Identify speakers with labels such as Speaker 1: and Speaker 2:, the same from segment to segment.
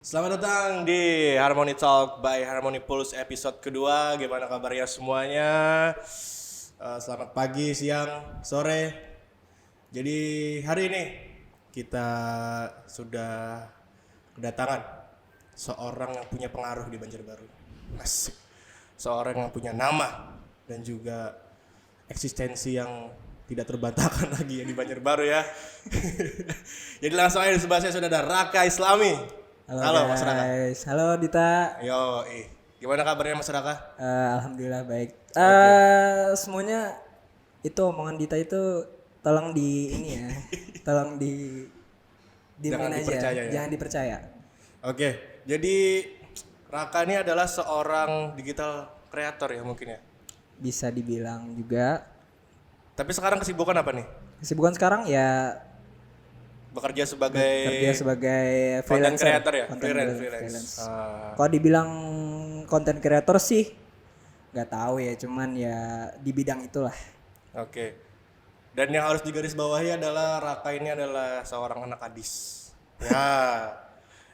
Speaker 1: Selamat datang di Harmony Talk by Harmony Pulse episode kedua. Gimana kabarnya semuanya? Selamat pagi, siang, sore. Jadi hari ini kita sudah kedatangan seorang yang punya pengaruh di Banjarbaru. Asik. Seorang yang punya nama dan juga eksistensi yang tidak terbantahkan lagi ya di Banjarbaru ya. Jadi langsung aja di sebelah saya sudah ada Raka Islami. Halo Mas Raka.
Speaker 2: Guys, halo Dita.
Speaker 1: Gimana kabarnya Mas Raka?
Speaker 2: Alhamdulillah baik. Semuanya itu omongan Dita itu tolong di ini ya, tolong
Speaker 1: Jangan
Speaker 2: aja,
Speaker 1: dipercaya ya.
Speaker 2: jangan dipercaya.
Speaker 1: Oke, jadi Raka ini adalah seorang digital creator ya mungkin ya.
Speaker 2: Bisa dibilang juga.
Speaker 1: Tapi sekarang kesibukan apa nih?
Speaker 2: Kesibukan sekarang ya
Speaker 1: Bekerja sebagai
Speaker 2: sebagai
Speaker 1: content
Speaker 2: freelancer,
Speaker 1: creator ya,
Speaker 2: content
Speaker 1: freelance.
Speaker 2: Kalau dibilang content creator sih nggak tahu ya, cuman ya di bidang itulah.
Speaker 1: Oke. Dan yang harus digarisbawahi adalah Raka ini adalah seorang anak kadis. Ya.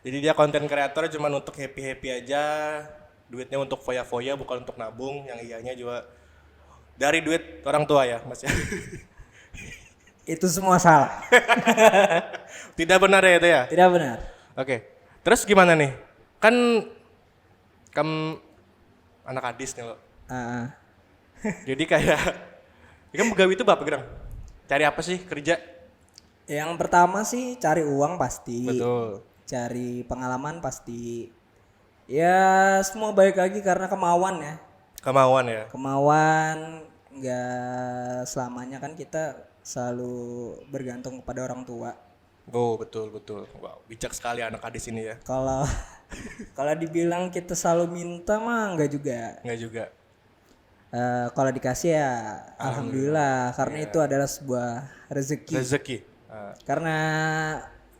Speaker 1: Jadi dia content creator cuman untuk happy aja, duitnya untuk foya-foya bukan untuk nabung, yang iyanya juga dari duit orang tua ya, Mas ya.
Speaker 2: Itu semua salah.
Speaker 1: Tidak benar ya itu ya?
Speaker 2: Tidak benar.
Speaker 1: Oke. Terus gimana nih? Kan kamu anak kadis nih lo. Jadi kayak kan begawi itu apa gerang? Cari apa sih kerja?
Speaker 2: Yang pertama sih cari uang pasti.
Speaker 1: Betul.
Speaker 2: Cari pengalaman pasti. Ya semua balik lagi karena kemauan ya.
Speaker 1: Kemauan ya.
Speaker 2: Kemauan nggak selamanya kan kita selalu bergantung kepada orang tua.
Speaker 1: Oh betul. Wow, bijak sekali anak kadis ini ya.
Speaker 2: Kalau kalau dibilang kita selalu minta mah nggak juga.
Speaker 1: Enggak juga.
Speaker 2: Kalau dikasih ya alhamdulillah karena itu adalah sebuah rezeki. Karena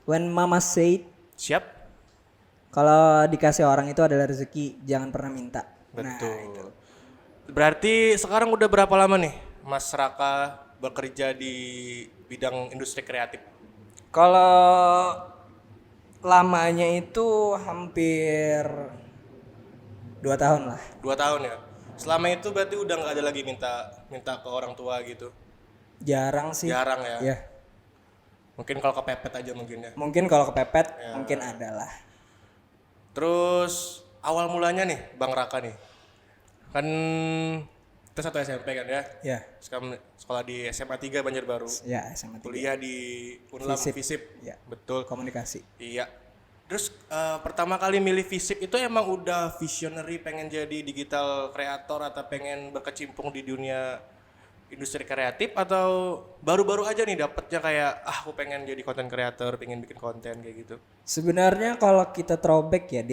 Speaker 2: when mama said
Speaker 1: Siap?
Speaker 2: kalau dikasih orang itu adalah rezeki, jangan pernah minta.
Speaker 1: Betul.
Speaker 2: Nah, itu.
Speaker 1: Berarti sekarang udah berapa lama nih Mas Raka bekerja di bidang industri kreatif?
Speaker 2: Kalau lamanya itu hampir 2 tahun lah.
Speaker 1: 2 tahun ya. Selama itu berarti udah nggak ada lagi minta ke orang tua gitu.
Speaker 2: Jarang sih.
Speaker 1: Jarang ya.
Speaker 2: Ya.
Speaker 1: Mungkin kalau kepepet aja mungkin ya.
Speaker 2: Mungkin kalau kepepet mungkin ada lah.
Speaker 1: Terus awal mulanya nih Bang Raka nih. Kan kita satu SMP kan ya.
Speaker 2: Ya.
Speaker 1: Sekarang sekolah di SMA 3 Banjarbaru.
Speaker 2: Ya, sama
Speaker 1: Kuliah di Unlam Visip.
Speaker 2: Ya.
Speaker 1: Betul.
Speaker 2: Komunikasi.
Speaker 1: Iya. Terus pertama kali milih Visip itu emang udah visionary pengen jadi digital creator atau pengen berkecimpung di dunia industri kreatif atau baru-baru aja nih dapetnya kayak aku pengen jadi content creator, pengen bikin konten kayak gitu.
Speaker 2: Sebenarnya kalau kita throwback ya,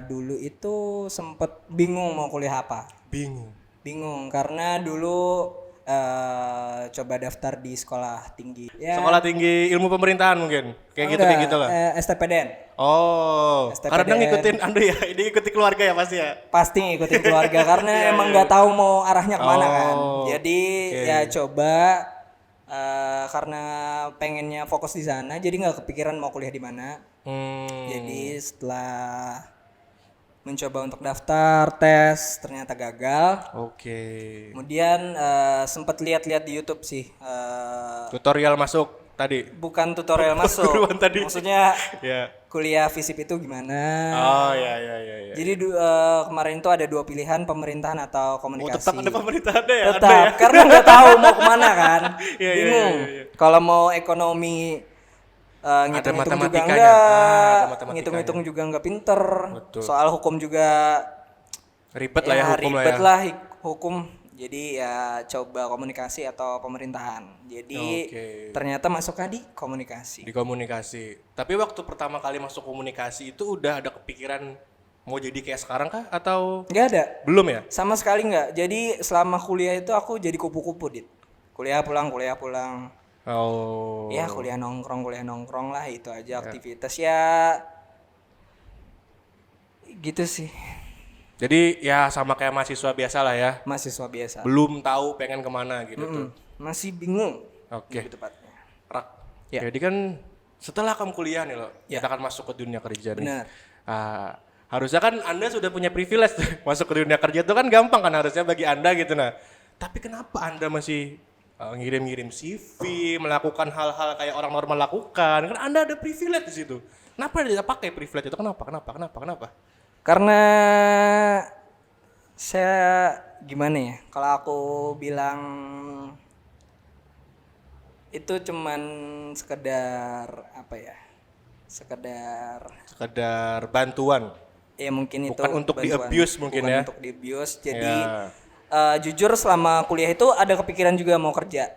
Speaker 2: dulu itu sempet bingung mau kuliah apa. Bingung karena dulu coba daftar di sekolah tinggi. Ya,
Speaker 1: Sekolah tinggi ilmu pemerintahan mungkin. Kayak gitu lah.
Speaker 2: STPDN.
Speaker 1: Oh,
Speaker 2: STPDN.
Speaker 1: karena ngikutin ya, ini ikuti keluarga ya pasti ya.
Speaker 2: Pasti ngikutin keluarga karena emang nggak tahu mau arahnya kemana kan. Jadi ya coba karena pengennya fokus di sana, jadi nggak kepikiran mau kuliah di mana. Jadi setelah mencoba untuk daftar tes ternyata gagal.
Speaker 1: Oke.
Speaker 2: Kemudian sempat lihat-lihat di YouTube sih.
Speaker 1: Tutorial masuk tadi.
Speaker 2: Bukan tutorial masuk.
Speaker 1: Tadi.
Speaker 2: Maksudnya
Speaker 1: Ya.
Speaker 2: kuliah FISIP itu gimana?
Speaker 1: Oh ya.
Speaker 2: Jadi kemarin itu ada 2 pilihan, pemerintahan atau komunikasi.
Speaker 1: Tetap ada pemerintahannya ya?
Speaker 2: Tetap,
Speaker 1: Ada ya?
Speaker 2: karena nggak tahu mau kemana kan.
Speaker 1: Iya,
Speaker 2: Bingung.
Speaker 1: iya.
Speaker 2: Kalau mau ekonomi ngitung-ngitung juga
Speaker 1: matematikanya.
Speaker 2: enggak,
Speaker 1: Ada matematikanya.
Speaker 2: ngitung-ngitung juga enggak pinter.
Speaker 1: Betul.
Speaker 2: Soal hukum juga
Speaker 1: Ribet lah ya hukum
Speaker 2: ribet
Speaker 1: lah ya.
Speaker 2: lah hukum. Jadi ya coba komunikasi atau pemerintahan. Jadi ternyata masuk di komunikasi.
Speaker 1: Di komunikasi. Tapi waktu pertama kali masuk komunikasi itu udah ada kepikiran mau jadi kayak sekarang kah atau
Speaker 2: Enggak ada.
Speaker 1: belum ya?
Speaker 2: Sama sekali enggak. Jadi selama kuliah itu aku jadi kupu-kupu, Dit. Kuliah pulang.
Speaker 1: Oh.
Speaker 2: Ya kuliah nongkrong lah, itu aja aktivitas ya. Gitu sih.
Speaker 1: Jadi ya sama kayak mahasiswa biasa lah ya.
Speaker 2: Mahasiswa biasa.
Speaker 1: Belum tahu pengen kemana gitu tuh.
Speaker 2: Masih bingung.
Speaker 1: Oke.
Speaker 2: Lebih tepatnya.
Speaker 1: Rak.
Speaker 2: Ya.
Speaker 1: Jadi kan setelah kamu kuliah nih loh,
Speaker 2: Ya.
Speaker 1: kita akan masuk ke dunia kerja nih.
Speaker 2: Benar.
Speaker 1: Harusnya kan Anda sudah punya privilege masuk ke dunia kerja itu kan gampang kan harusnya bagi Anda gitu nah. Tapi kenapa Anda masih ngirim-ngirim CV, melakukan hal-hal kayak orang normal lakukan? Kan Anda ada privilege di situ. Kenapa tidak pakai privilege itu? Kenapa?
Speaker 2: Karena saya gimana ya? Kalau aku bilang itu cuman sekedar apa ya?
Speaker 1: Sekedar bantuan.
Speaker 2: Ya mungkin itu
Speaker 1: Bukan untuk
Speaker 2: bantuan.
Speaker 1: di-abuse mungkin
Speaker 2: Bukan
Speaker 1: ya.
Speaker 2: untuk di-abuse. Jadi
Speaker 1: Ya.
Speaker 2: jujur selama kuliah itu ada kepikiran juga mau kerja.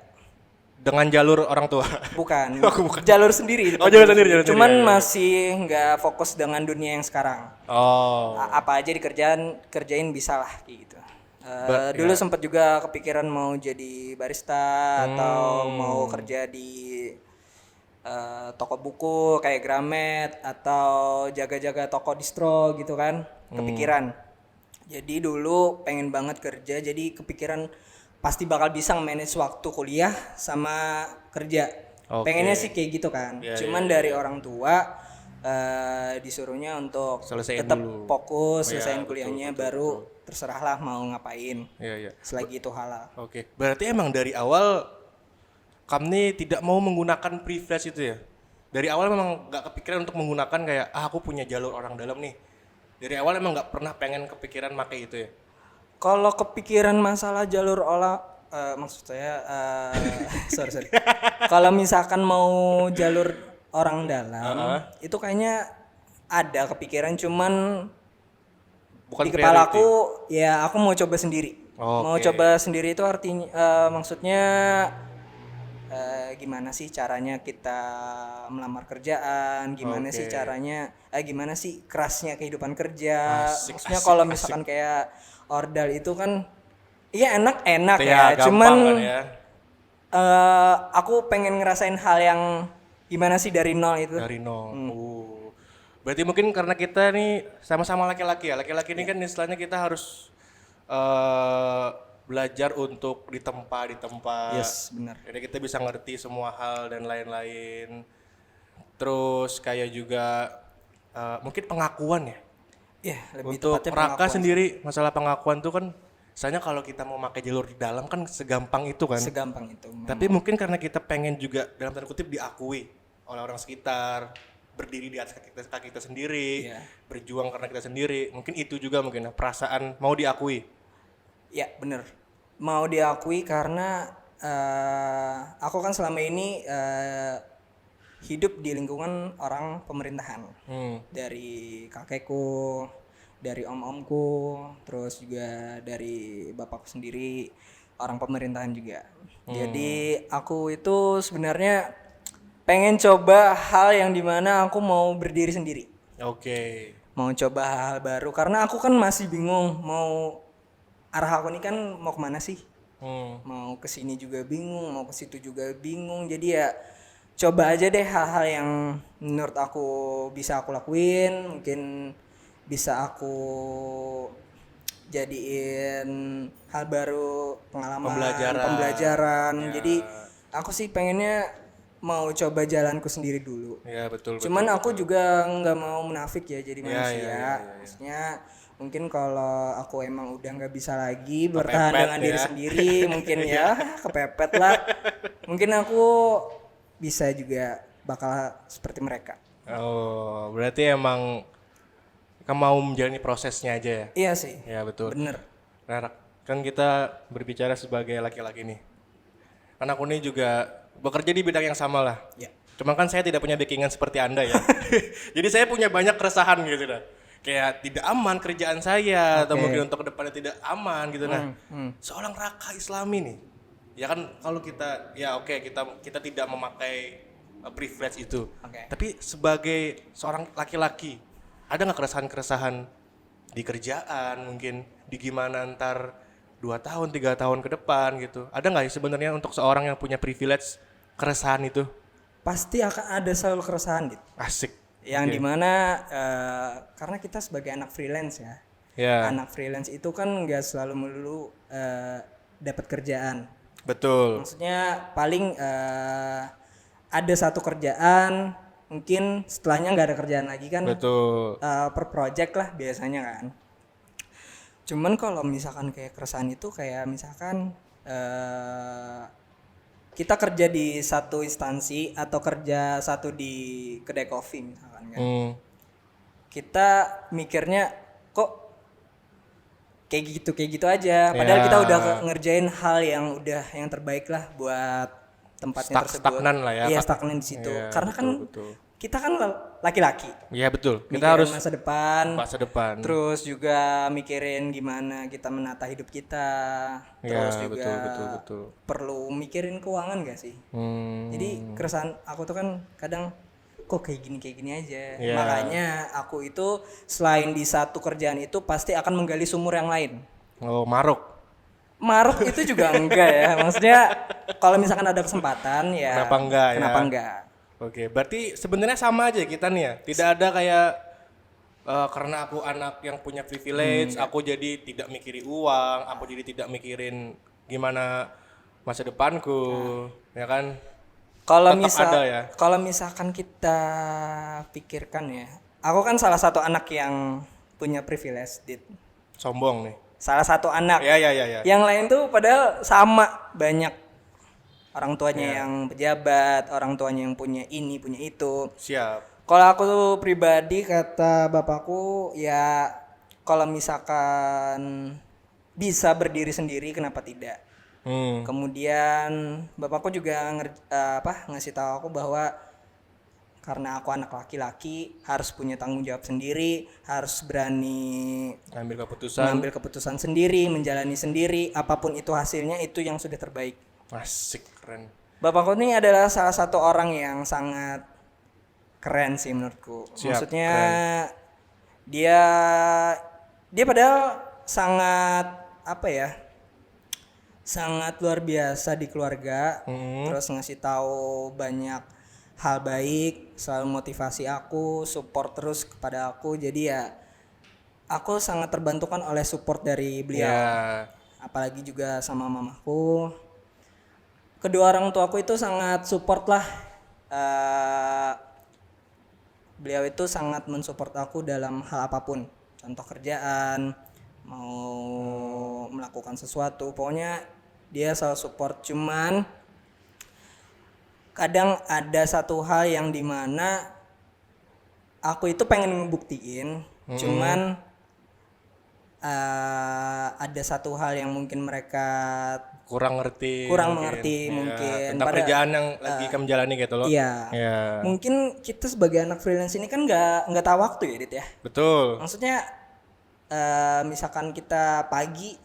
Speaker 1: Dengan jalur orang tua.
Speaker 2: Bukan.
Speaker 1: Bukan.
Speaker 2: Jalur sendiri.
Speaker 1: Oh, jalur sendiri.
Speaker 2: Cuman
Speaker 1: Ya.
Speaker 2: masih nggak fokus dengan dunia yang sekarang.
Speaker 1: Oh.
Speaker 2: Apa aja kerjain bisa lah kayak gitu. Dulu sempat juga kepikiran mau jadi barista atau mau kerja di toko buku kayak Gramet atau jaga-jaga toko distro gitu kan, kepikiran. Jadi dulu pengen banget kerja, jadi kepikiran pasti bakal bisa manage waktu kuliah sama kerja.
Speaker 1: Oke.
Speaker 2: Pengennya sih kayak gitu kan. Cuman dari orang tua disuruhnya untuk
Speaker 1: Selesaiin
Speaker 2: tetap
Speaker 1: dulu.
Speaker 2: fokus, selesaiin kuliahnya baru terserahlah mau ngapain.
Speaker 1: Iya.
Speaker 2: Selagi itu halal.
Speaker 1: Oke. Berarti emang dari awal kamu tidak mau menggunakan privilege itu ya? Dari awal memang nggak kepikiran untuk menggunakan kayak aku punya jalur orang dalam nih. Dari awal emang nggak pernah pengen kepikiran pakai itu ya?
Speaker 2: Kalau kepikiran masalah jalur maksud saya sorry. Kalau misalkan mau jalur orang dalam itu kayaknya ada kepikiran, cuman
Speaker 1: Bukan
Speaker 2: di kepala
Speaker 1: priority.
Speaker 2: aku ya aku mau coba sendiri. Mau
Speaker 1: Oke.
Speaker 2: coba sendiri itu artinya maksudnya gimana sih caranya kita melamar kerjaan, gimana sih caranya gimana sih kerasnya kehidupan kerja. Maksudnya kalau misalkan kayak ordal itu kan iya enak ya,
Speaker 1: gampang
Speaker 2: cuman
Speaker 1: kan ya.
Speaker 2: aku pengen ngerasain hal yang gimana sih dari nol itu.
Speaker 1: Dari nol. Berarti mungkin karena kita nih sama-sama laki-laki ya. Laki-laki ini kan istilahnya kita harus belajar untuk ditempa.
Speaker 2: Yes, benar.
Speaker 1: Jadi kita bisa ngerti semua hal dan lain-lain. Terus kayak juga mungkin pengakuan ya.
Speaker 2: Ya, lebih
Speaker 1: Untuk
Speaker 2: tepatnya
Speaker 1: Raka
Speaker 2: pengakuan.
Speaker 1: sendiri masalah pengakuan tuh kan misalnya kalau kita mau pakai jalur di dalam kan segampang itu kan.
Speaker 2: Segampang itu.
Speaker 1: Tapi mungkin karena kita pengen juga dalam tanda kutip diakui oleh orang sekitar, berdiri di atas kaki kita sendiri,
Speaker 2: Iya.
Speaker 1: berjuang karena kita sendiri. Mungkin itu juga mungkin perasaan mau diakui.
Speaker 2: Ya bener, mau diakui karena aku kan selama ini hidup di lingkungan orang pemerintahan. Dari kakekku, dari om-omku, terus juga dari bapakku sendiri, orang pemerintahan juga. Jadi aku itu sebenarnya pengen coba hal yang dimana aku mau berdiri sendiri.
Speaker 1: Oke.
Speaker 2: Mau coba hal baru karena aku kan masih bingung mau arah aku ini kan mau kemana sih. Mau ke sini juga bingung, mau ke situ juga bingung. Jadi ya coba aja deh hal-hal yang menurut aku bisa aku lakuin, mungkin bisa aku jadiin hal baru, pengalaman, pembelajaran. Jadi aku sih pengennya mau coba jalanku sendiri dulu.
Speaker 1: Ya betul.
Speaker 2: Cuman aku juga nggak mau munafik ya jadi manusia.
Speaker 1: ya.
Speaker 2: Maksudnya mungkin kalau aku emang udah nggak bisa lagi bertahan dengan diri sendiri, mungkin ya kepepet lah. Mungkin aku bisa juga bakal seperti mereka.
Speaker 1: Oh, berarti emang kamu mau menjalani prosesnya aja ya?
Speaker 2: Iya sih.
Speaker 1: Ya betul.
Speaker 2: Bener.
Speaker 1: Nah, kan kita berbicara sebagai laki-laki nih. Kan aku nih juga bekerja di bidang yang sama lah.
Speaker 2: Ya.
Speaker 1: Cuma kan saya tidak punya backingan seperti Anda ya. Jadi saya punya banyak keresahan gitu dah. Kayak tidak aman kerjaan saya atau mungkin untuk kedepannya tidak aman gitu nah. Seorang Raka Islami nih. Ya kan kalau kita ya oke, kita tidak memakai privilege itu.
Speaker 2: Oke.
Speaker 1: Tapi sebagai seorang laki-laki ada nggak keresahan-keresahan di kerjaan mungkin di gimana ntar 2 tahun 3 tahun ke depan gitu, ada nggak sebenarnya untuk seorang yang punya privilege keresahan itu?
Speaker 2: Pasti akan ada selalu keresahan gitu.
Speaker 1: Asik.
Speaker 2: Yang dimana karena kita sebagai anak freelance ya.
Speaker 1: Ya.
Speaker 2: Anak freelance itu kan nggak selalu melulu dapat kerjaan.
Speaker 1: Betul.
Speaker 2: Maksudnya paling ada satu kerjaan mungkin setelahnya nggak ada kerjaan lagi kan.
Speaker 1: Betul.
Speaker 2: Per project lah biasanya kan. Cuman kalau misalkan kayak keresahan itu kayak misalkan kita kerja di satu instansi atau kerja satu di kedai kopi misalkan kan. Kita mikirnya kok kayak gitu aja. Padahal kita udah ngerjain hal yang terbaik lah buat tempatnya tersebut.
Speaker 1: Stagnan lah ya.
Speaker 2: Iya, stagnan di situ. Karena
Speaker 1: betul.
Speaker 2: kan kita kan laki-laki.
Speaker 1: Iya betul. Kita
Speaker 2: Mikirin
Speaker 1: harus
Speaker 2: masa depan. Terus juga mikirin gimana kita menata hidup kita. Terus juga
Speaker 1: betul.
Speaker 2: perlu mikirin keuangan gak sih? Jadi keresahan aku tuh kan kadang kok kayak gini aja. Makanya aku itu selain di satu kerjaan itu pasti akan menggali sumur yang lain.
Speaker 1: Oh, maruk
Speaker 2: itu juga enggak ya. Maksudnya kalau misalkan ada kesempatan ya
Speaker 1: kenapa
Speaker 2: enggak?
Speaker 1: Oke, berarti sebenarnya sama aja kita nih ya. Tidak ada kayak karena aku anak yang punya privilege, aku jadi tidak mikirin uang, aku jadi tidak mikirin gimana masa depanku, ya kan?
Speaker 2: Kalau misalkan kita pikirkan ya, aku kan salah satu anak yang punya privilege, Dit.
Speaker 1: Sombong nih.
Speaker 2: Salah satu anak.
Speaker 1: Ya.
Speaker 2: Yang lain tuh padahal sama banyak. Orang tuanya yang pejabat, orang tuanya yang punya ini, punya itu.
Speaker 1: Siap.
Speaker 2: Kalau aku tuh pribadi kata bapakku ya kalau misalkan bisa berdiri sendiri kenapa tidak? Kemudian bapakku juga ngasih tahu aku bahwa karena aku anak laki-laki harus punya tanggung jawab sendiri, harus berani
Speaker 1: Ambil
Speaker 2: keputusan sendiri, menjalani sendiri, apapun itu hasilnya itu yang sudah terbaik.
Speaker 1: Asik, keren.
Speaker 2: Bapakku ini adalah salah satu orang yang sangat keren sih menurutku. Maksudnya keren. Dia padahal sangat sangat luar biasa di keluarga, terus ngasih tahu banyak hal baik, selalu motivasi aku, support terus kepada aku. Jadi ya aku sangat terbantukan oleh support dari beliau. Apalagi juga sama mamaku. Kedua orang tuaku itu sangat support lah. Beliau itu sangat mensupport aku dalam hal apapun. Contoh kerjaan, mau melakukan sesuatu, pokoknya dia selalu support. Cuman kadang ada satu hal yang dimana aku itu pengen ngebuktiin, cuman ada satu hal yang mungkin mereka
Speaker 1: kurang mengerti
Speaker 2: mungkin
Speaker 1: tentang kerjaan yang lagi kamu jalani gitu loh.
Speaker 2: Iya. Mungkin kita sebagai anak freelance ini kan nggak tahu waktu ya, Dit ya.
Speaker 1: Betul.
Speaker 2: Maksudnya misalkan kita pagi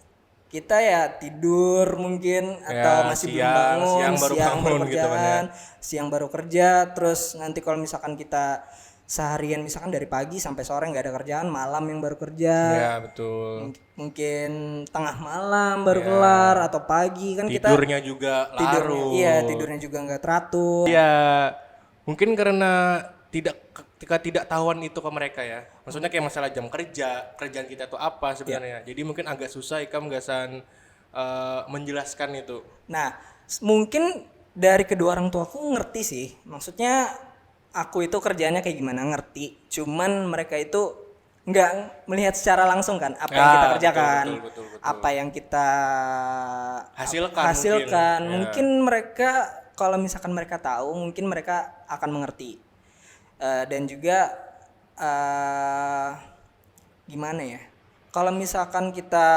Speaker 2: kita ya tidur mungkin atau masih belum bangun, siang baru kerjaan, siang baru kerja, terus nanti kalau misalkan kita seharian misalkan dari pagi sampai sore nggak ada kerjaan, malam yang baru kerja.
Speaker 1: Ya betul.
Speaker 2: Mungkin tengah malam baru kelar atau pagi kan
Speaker 1: tidurnya juga larut.
Speaker 2: Tidurnya juga nggak teratur.
Speaker 1: Iya, mungkin karena ketidaktahuan itu ke mereka ya. Maksudnya kayak masalah jam kerjaan kita itu apa sebenarnya. Jadi mungkin agak susah Ika Menggasan menjelaskan itu.
Speaker 2: Nah, mungkin dari kedua orang tuaku ngerti sih. Maksudnya aku itu kerjaannya kayak gimana ngerti. Cuman mereka itu nggak melihat secara langsung kan apa yang kita kerjakan,
Speaker 1: betul.
Speaker 2: apa yang kita
Speaker 1: hasilkan.
Speaker 2: Mungkin mereka kalau misalkan mereka tahu, mungkin mereka akan mengerti. Dan juga gimana ya? Kalau misalkan kita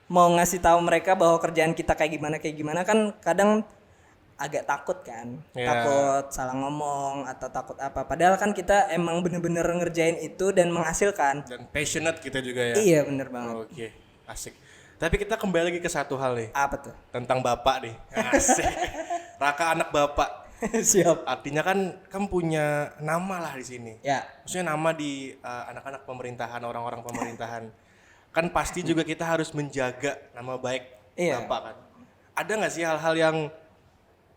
Speaker 2: mau ngasih tahu mereka bahwa kerjaan kita kayak gimana kan kadang agak takut kan, takut salah ngomong atau takut apa. Padahal kan kita emang bener-bener ngerjain itu dan menghasilkan.
Speaker 1: Dan passionate kita juga ya.
Speaker 2: Iya bener banget.
Speaker 1: Oke, asik. Tapi kita kembali lagi ke satu hal nih.
Speaker 2: Apa tuh?
Speaker 1: Tentang bapak nih. Asik. Raka anak bapak.
Speaker 2: Siap.
Speaker 1: Artinya kan kamu punya nama lah di sini.
Speaker 2: Ya.
Speaker 1: Maksudnya nama di anak-anak pemerintahan, orang-orang pemerintahan. Kan pasti juga kita harus menjaga nama baik bapak kan. Ada nggak sih hal-hal yang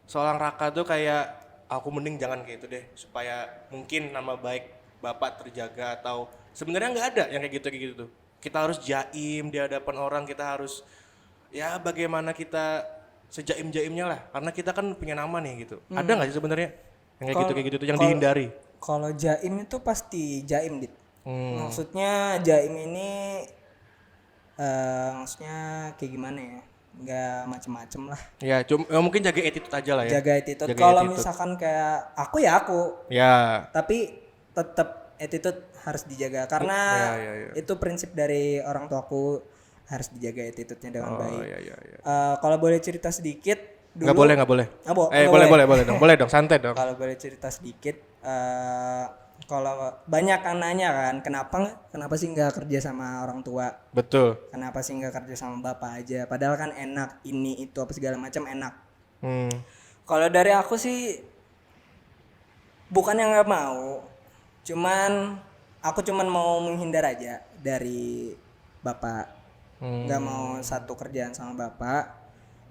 Speaker 1: seorang Raka tuh kayak aku mending jangan kayak itu deh supaya mungkin nama baik bapak terjaga, atau sebenarnya nggak ada yang kayak gitu tuh. Kita harus jaim di hadapan orang, kita harus ya bagaimana kita sejaim-jaimnya lah, karena kita kan punya nama nih gitu. Ada nggak sih sebenarnya Yang kayak gitu tuh yang dihindari.
Speaker 2: Kalau jaim itu pasti jaim, Dit. Maksudnya jaim ini maksudnya kayak gimana ya? Nggak macem-macem lah.
Speaker 1: Ya, cuma mungkin jaga attitude aja lah ya.
Speaker 2: Jaga attitude. Kalau misalkan kayak aku ya aku.
Speaker 1: Ya.
Speaker 2: Tapi tetap attitude harus dijaga karena itu prinsip dari orang tuaku, harus dijaga attitude-nya dengan baik. Kalau boleh cerita sedikit dulu.
Speaker 1: Nggak boleh. Boleh dong, santai dong.
Speaker 2: Kalau boleh cerita sedikit, kalau banyak kan nanya kan, kenapa sih nggak kerja sama orang tua?
Speaker 1: Betul.
Speaker 2: Kenapa sih nggak kerja sama bapak aja? Padahal kan enak, ini itu apa segala macam enak. Kalau dari aku sih bukan yang nggak mau, aku mau menghindar aja dari bapak. Nggak mau satu kerjaan sama bapak,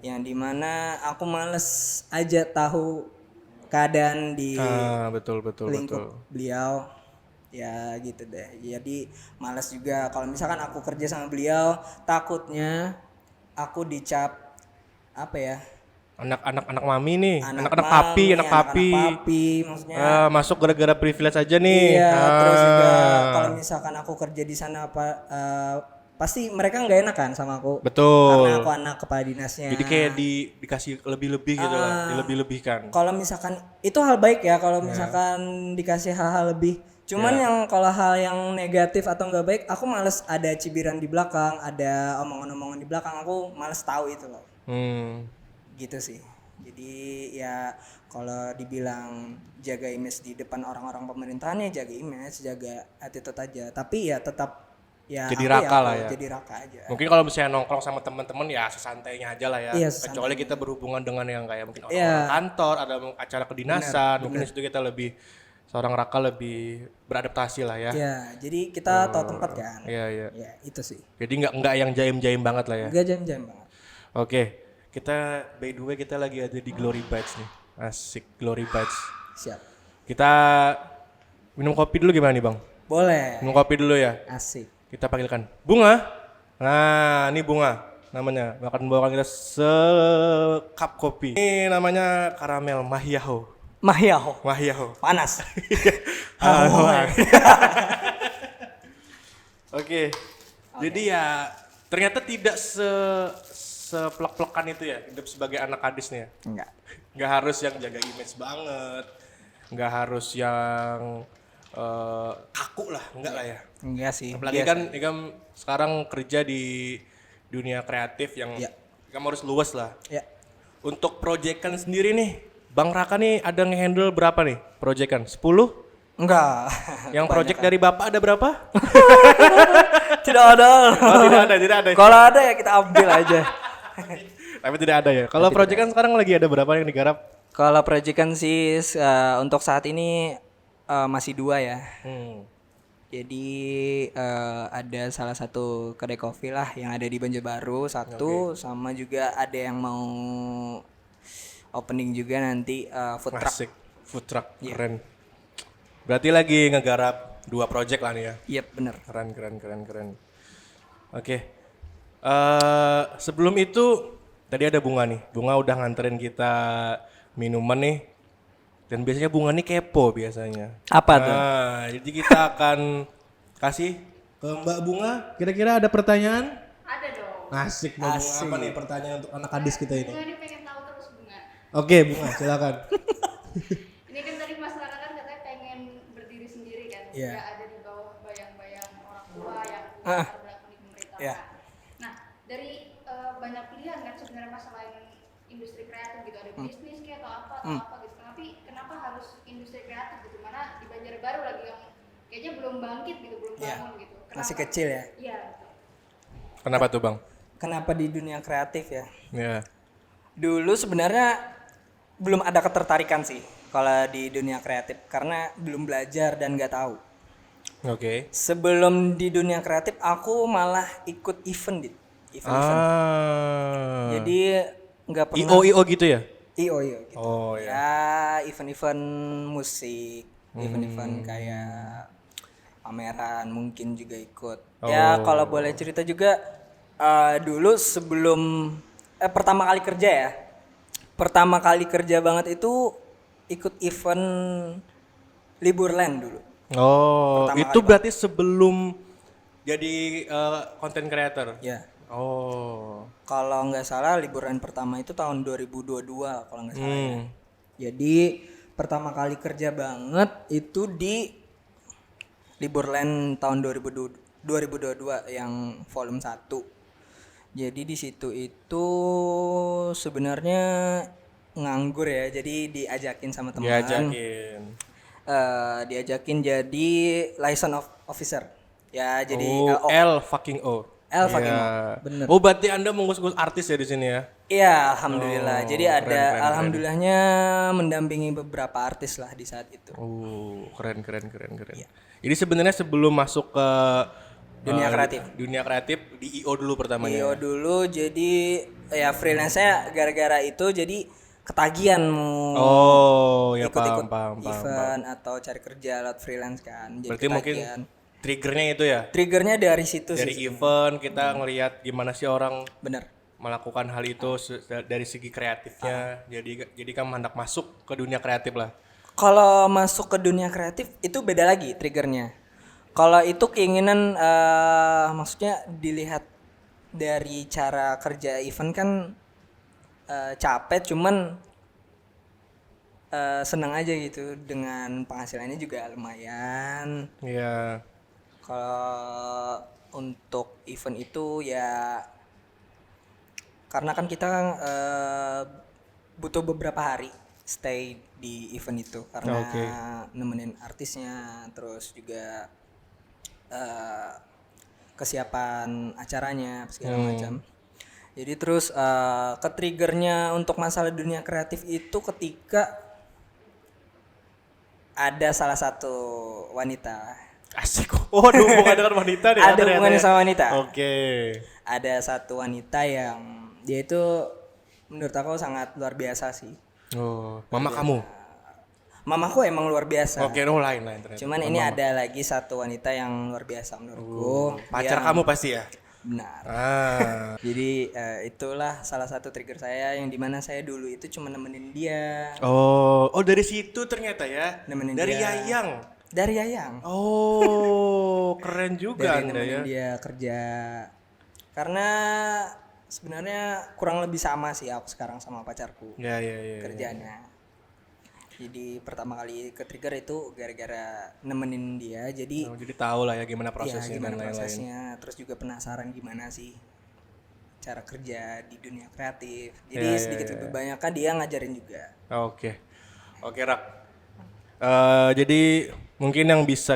Speaker 2: yang dimana aku males aja tahu keadaan di
Speaker 1: betul
Speaker 2: lingkup beliau, ya gitu deh. Jadi malas juga kalau misalkan aku kerja sama beliau, takutnya aku dicap apa ya,
Speaker 1: anak mami nih, anak
Speaker 2: papi maksudnya
Speaker 1: masuk gara-gara privilege aja nih.
Speaker 2: Terus juga kalau misalkan aku kerja di sana pasti mereka nggak enak kan sama aku.
Speaker 1: Betul.
Speaker 2: Karena aku anak kepala dinasnya.
Speaker 1: Jadi kayak dikasih lebih-lebih gitu lah, dilebih-lebihkan.
Speaker 2: Kalau misalkan itu hal baik ya, kalau misalkan dikasih hal-hal lebih. Cuman yang kalau hal yang negatif atau nggak baik, aku males ada cibiran di belakang, ada omongan-omongan di belakang, aku males tahu itu loh. Gitu sih. Jadi ya kalau dibilang jaga image di depan orang-orang pemerintahan ya jaga image, jaga attitude aja. Tapi ya tetap
Speaker 1: jadi raka lah ya.
Speaker 2: Jadi raka aja.
Speaker 1: Mungkin kalau misalnya nongkrong sama teman-teman ya sesantainya aja lah ya.
Speaker 2: Iya,
Speaker 1: kecuali kita berhubungan dengan yang kayak mungkin orang kantor, ada acara kedinasan, mungkin itu kita lebih seorang raka lebih beradaptasi lah ya.
Speaker 2: Iya, jadi kita tahu tempat kan.
Speaker 1: Iya.
Speaker 2: Ya, itu sih.
Speaker 1: Jadi enggak yang jaim-jaim banget lah ya.
Speaker 2: Enggak jaim-jaim banget.
Speaker 1: Oke. Kita by the way kita lagi ada di Glory Bites nih. Asik, Glory Bites.
Speaker 2: Siap.
Speaker 1: Kita minum kopi dulu gimana nih, Bang?
Speaker 2: Boleh.
Speaker 1: Minum kopi dulu ya.
Speaker 2: Asik.
Speaker 1: Kita panggilkan Bunga. Nah, ini Bunga namanya. Akan bawakan kita sekap kopi. Ini namanya karamel Mahyaho. Panas. Oke. Jadi ya ternyata tidak seplek-plekan itu ya hidup sebagai anak kadis nih ya. Enggak harus yang jaga image banget. Enggak harus yang kaku lah, enggak lah ya.
Speaker 2: Enggak sih.
Speaker 1: Apalagi kan Igam sekarang kerja di dunia kreatif yang Igam harus luas lah.
Speaker 2: Ya.
Speaker 1: Untuk proyekan sendiri nih, Bang Raka nih ada nge-handle berapa nih proyekan? 10?
Speaker 2: Enggak.
Speaker 1: Yang proyek dari Bapak ada berapa?
Speaker 2: Tidak ada.
Speaker 1: Tidak ada.
Speaker 2: Kalau ada ya kita ambil aja.
Speaker 1: Tapi tidak ada ya. Kalau proyekan sekarang lagi ada berapa yang digarap?
Speaker 2: Kalau proyekan sih untuk saat ini masih 2 ya. Jadi ada salah satu kedai kopi lah yang ada di Banjarbaru satu, sama juga ada yang mau opening juga nanti food truck.
Speaker 1: Asik. Food truck keren. Berarti lagi ngegarap 2 project lah nih ya.
Speaker 2: Iya bener.
Speaker 1: Keren. Oke. Sebelum itu tadi ada Bunga nih. Bunga udah nganterin kita minuman nih. Dan biasanya Bunga nih kepo biasanya.
Speaker 2: Apa tuh?
Speaker 1: Jadi kita akan kasih ke Mbak Bunga. Kira-kira ada pertanyaan?
Speaker 3: Ada dong.
Speaker 1: Asik. Apa nih pertanyaan untuk anak kadis kita ini?
Speaker 3: Bunga ini pengen tahu terus Bunga.
Speaker 1: Oke Bunga, silakan.
Speaker 3: Ini kan tadi Mas Raka kan katanya pengen berdiri sendiri kan.
Speaker 2: Iya.
Speaker 3: Nggak ada di bawah bayang-bayang orang tua yang berlaku di pemerintahan.
Speaker 2: Iya.
Speaker 3: Nah, dari banyak pilihan kan sebenarnya Mas selain industri kreatif gitu, ada bisnis kayak atau apa gitu. Tapi kenapa harus industri kreatif gitu? Mana di Banjarbaru lagi yang kayaknya belum bangkit gitu, belum bangun gitu. Kenapa?
Speaker 2: Masih kecil ya.
Speaker 3: Iya.
Speaker 1: Kenapa tuh Bang?
Speaker 2: Kenapa di dunia kreatif ya?
Speaker 1: Ya.
Speaker 2: Dulu sebenarnya belum ada ketertarikan sih kalau di dunia kreatif karena belum belajar dan nggak tahu.
Speaker 1: Oke.
Speaker 2: Sebelum di dunia kreatif aku malah ikut event. Jadi nggak pernah.
Speaker 1: IO gitu ya?
Speaker 2: IO gitu.
Speaker 1: Oh ya.
Speaker 2: Ya event-event musik, event-event kayak pameran mungkin juga ikut. Ya kalau boleh cerita juga dulu sebelum pertama kali kerja ya. Pertama kali kerja banget itu ikut event Liburland dulu.
Speaker 1: Oh,
Speaker 2: Pertama
Speaker 1: itu
Speaker 2: kali,
Speaker 1: berarti sebelum jadi content creator.
Speaker 2: Ya.
Speaker 1: Oh.
Speaker 2: Kalau nggak salah Liburland pertama itu tahun 2022 kalau nggak salah ya.
Speaker 1: Hmm.
Speaker 2: Jadi pertama kali kerja banget itu di Liburland tahun 2022 yang volume 1. Jadi di situ itu sebenarnya nganggur ya. Jadi diajakin sama teman. Diajakin jadi license officer. Ya jadi
Speaker 1: L fucking O.
Speaker 2: L fucking
Speaker 1: Iya.
Speaker 2: O. Bener.
Speaker 1: Oh, berarti Anda mengurus artis ya di sini ya?
Speaker 2: Iya, alhamdulillah. Jadi ada
Speaker 1: keren.
Speaker 2: alhamdulillahnya mendampingi beberapa artis lah di saat itu.
Speaker 1: Keren. Jadi sebenarnya sebelum masuk ke
Speaker 2: Dunia kreatif.
Speaker 1: Dunia kreatif di IO dulu pertamanya.
Speaker 2: Iyo dulu jadi ya freelance-nya gara-gara itu jadi ketagihan mau
Speaker 1: Oh, ya
Speaker 2: ikut-ikut
Speaker 1: paham.
Speaker 2: event atau cari kerja lewat freelance kan. Jadi
Speaker 1: Berarti mungkin
Speaker 2: ketagihan.
Speaker 1: triggernya itu ya?
Speaker 2: Triggernya dari situ
Speaker 1: Dari
Speaker 2: sih.
Speaker 1: event kita ngelihat gimana sih orang
Speaker 2: Bener.
Speaker 1: melakukan hal itu dari segi kreatifnya. Jadi kamu hendak masuk ke dunia kreatif lah.
Speaker 2: Kalau masuk ke dunia kreatif itu beda lagi triggernya. Kalau itu keinginan maksudnya dilihat dari cara kerja event kan capek cuman senang aja gitu dengan penghasilannya juga lumayan.
Speaker 1: Iya.
Speaker 2: Kalau untuk event itu ya karena kan kita butuh beberapa hari stay di event itu karena nemenin artisnya terus juga kesiapan acaranya segala macam. Jadi terus ke-triggernya untuk masalah dunia kreatif itu ketika ada salah satu wanita.
Speaker 1: Asik. Oh, ada hubungan dengan wanita nih.
Speaker 2: Ada hubungannya sama wanita.
Speaker 1: Oke.
Speaker 2: Ada satu wanita yang dia itu menurut aku sangat luar biasa sih.
Speaker 1: Oh, mama kamu.
Speaker 2: Mamaku emang luar biasa.
Speaker 1: Oke, lain ternyata.
Speaker 2: Cuman ini ada lagi satu wanita yang luar biasa menurutku.
Speaker 1: Pacar kamu pasti ya?
Speaker 2: Benar.
Speaker 1: Jadi
Speaker 2: Itulah salah satu trigger saya yang dimana saya dulu itu cuma nemenin dia.
Speaker 1: Oh, dari situ ternyata ya.
Speaker 2: Nemenin
Speaker 1: dari
Speaker 2: dia.
Speaker 1: Yayang.
Speaker 2: Dari Yayang.
Speaker 1: Oh, keren juga
Speaker 2: Dari
Speaker 1: Anda
Speaker 2: nemenin
Speaker 1: ya.
Speaker 2: dia kerja. Karena sebenarnya kurang lebih sama sih aku sekarang sama pacarku.
Speaker 1: Ya.
Speaker 2: Kerjanya. Jadi pertama kali ke trigger itu gara-gara nemenin dia. Jadi
Speaker 1: Jadi tahu lah ya gimana prosesnya
Speaker 2: gimana
Speaker 1: dan lain-lain.
Speaker 2: prosesnya. Terus juga penasaran gimana sih cara kerja di dunia kreatif. Jadi sedikit lebih banyak kan dia ngajarin juga.
Speaker 1: Oke, Rak. Jadi mungkin yang bisa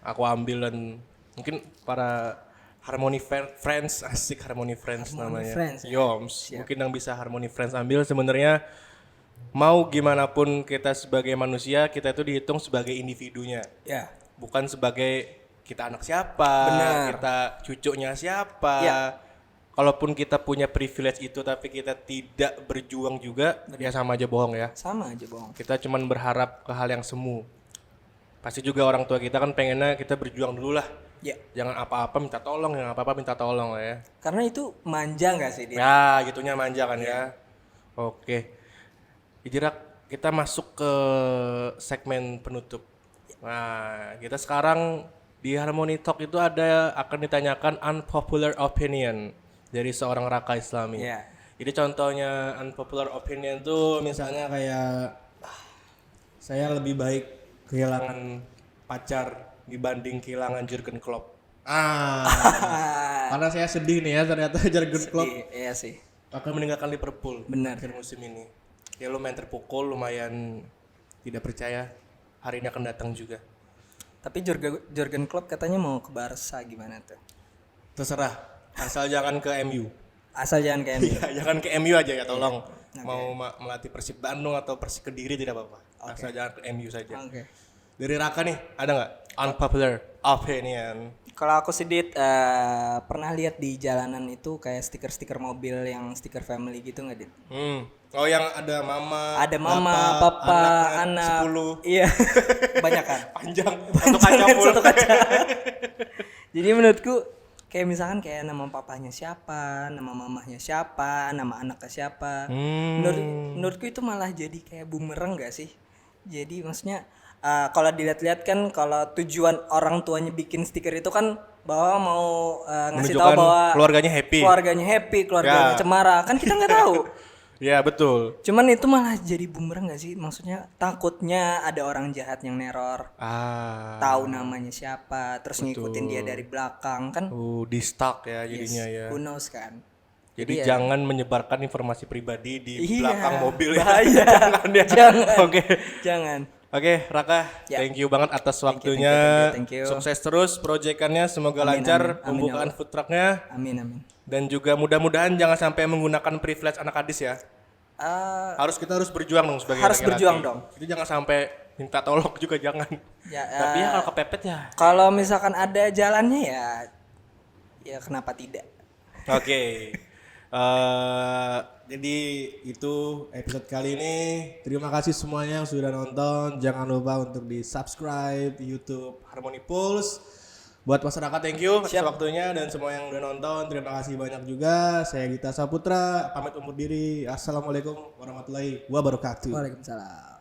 Speaker 1: aku ambil dan mungkin para Harmony Friends, asik Harmony Friends namanya.
Speaker 2: Friends, ya.
Speaker 1: Yoms, mungkin yang bisa Harmony Friends ambil sebenarnya mau gimana pun kita sebagai manusia, kita itu dihitung sebagai individunya.
Speaker 2: Ya.
Speaker 1: Bukan sebagai kita anak siapa, kita cucunya siapa.
Speaker 2: Ya.
Speaker 1: Kalaupun kita punya privilege itu tapi kita tidak berjuang juga, ya sama aja bohong ya.
Speaker 2: Sama aja bohong.
Speaker 1: Kita cuman berharap ke hal yang semu. Pasti juga orang tua kita kan pengennya kita berjuang dulu lah.
Speaker 2: Ya.
Speaker 1: Jangan apa-apa minta tolong, yang apa-apa minta tolong lah ya.
Speaker 2: Karena itu manja nggak sih dia?
Speaker 1: Ya, gitunya manja kan ya. Oke. Jadi Rak, kita masuk ke segmen penutup. Nah, kita sekarang di Harmony Talk itu akan ditanyakan unpopular opinion dari seorang Raka Islami.
Speaker 2: Iya.
Speaker 1: Jadi contohnya unpopular opinion tuh misalnya kayak saya lebih baik kehilangan pacar dibanding kehilangan Jurgen Klopp. Karena saya sedih nih ya ternyata Jurgen Klopp
Speaker 2: Iya sih.
Speaker 1: akan meninggalkan Liverpool
Speaker 2: Benar.
Speaker 1: akhir musim ini. Ya lumayan terpukul, lumayan tidak percaya hari ini akan datang juga.
Speaker 2: Tapi Jurgen Klopp katanya mau ke Barca gimana tuh?
Speaker 1: Terserah, asal jangan ke MU.
Speaker 2: Asal jangan ke MU.
Speaker 1: Iya, jangan ke MU aja ya tolong. Mau melatih Persib Bandung atau Persik Kediri tidak apa-apa. Asal jangan ke MU saja.
Speaker 2: Oke.
Speaker 1: Dari Raka nih, ada nggak unpopular opinion?
Speaker 2: Kalau aku sedikit pernah lihat di jalanan itu kayak stiker-stiker mobil yang stiker family gitu nggak, Dit?
Speaker 1: Oh, yang ada mama,
Speaker 2: Ada mama, papa, anak.
Speaker 1: 10.
Speaker 2: Iya. Banyak kan?
Speaker 1: Panjang, satu kaca full.
Speaker 2: Satu kaca. Jadi menurutku Kayak misalkan kayak nama papanya siapa, nama mamahnya siapa, nama anaknya siapa. Menurutku itu malah jadi kayak bumerang gak sih? Jadi maksudnya kalau dilihat-lihat kan kalau tujuan orang tuanya bikin stiker itu kan bahwa mau ngasih tahu
Speaker 1: Menunjukkan
Speaker 2: bahwa
Speaker 1: keluarganya happy,
Speaker 2: keluarganya
Speaker 1: Ya.
Speaker 2: cemara. Kan kita nggak tahu.
Speaker 1: Ya betul.
Speaker 2: Cuman itu malah jadi bumerang gak sih? Maksudnya takutnya ada orang jahat yang neror, tahu namanya siapa, terus ngikutin dia dari belakang kan?
Speaker 1: Di stuck ya jadinya ya.
Speaker 2: Who knows kan?
Speaker 1: Jadi jangan menyebarkan informasi pribadi di
Speaker 2: Iya,
Speaker 1: belakang mobil ya.
Speaker 2: bahaya.
Speaker 1: Jangan ya.
Speaker 2: Jangan.
Speaker 1: Oke.
Speaker 2: Jangan.
Speaker 1: Oke, Raka,
Speaker 2: Ya.
Speaker 1: thank you banget atas
Speaker 2: Thank you,
Speaker 1: waktunya.
Speaker 2: thank you.
Speaker 1: Sukses terus proyekannya, semoga lancar
Speaker 2: amin,
Speaker 1: pembukaan
Speaker 2: ya Allah.
Speaker 1: food trucknya.
Speaker 2: Amin amin.
Speaker 1: Dan juga mudah-mudahan jangan sampai menggunakan privilege anak kadis ya. Kita harus berjuang dong sebagai
Speaker 2: Harus
Speaker 1: laki-laki.
Speaker 2: berjuang dong.
Speaker 1: Itu jangan sampai minta tolong juga jangan.
Speaker 2: Ya,
Speaker 1: Tapi ya kalau kepepet ya.
Speaker 2: kalau misalkan ada jalannya ya kenapa tidak?
Speaker 1: Oke. Jadi itu episode kali ini. Terima kasih semuanya yang sudah nonton. Jangan lupa untuk di subscribe di YouTube Harmony Pulse. Buat masyarakat thank you atas waktunya dan semua yang udah nonton. Terima kasih banyak juga. Saya Gita Saputra pamit undur diri. Assalamualaikum warahmatullahi wabarakatuh.
Speaker 2: Waalaikumsalam.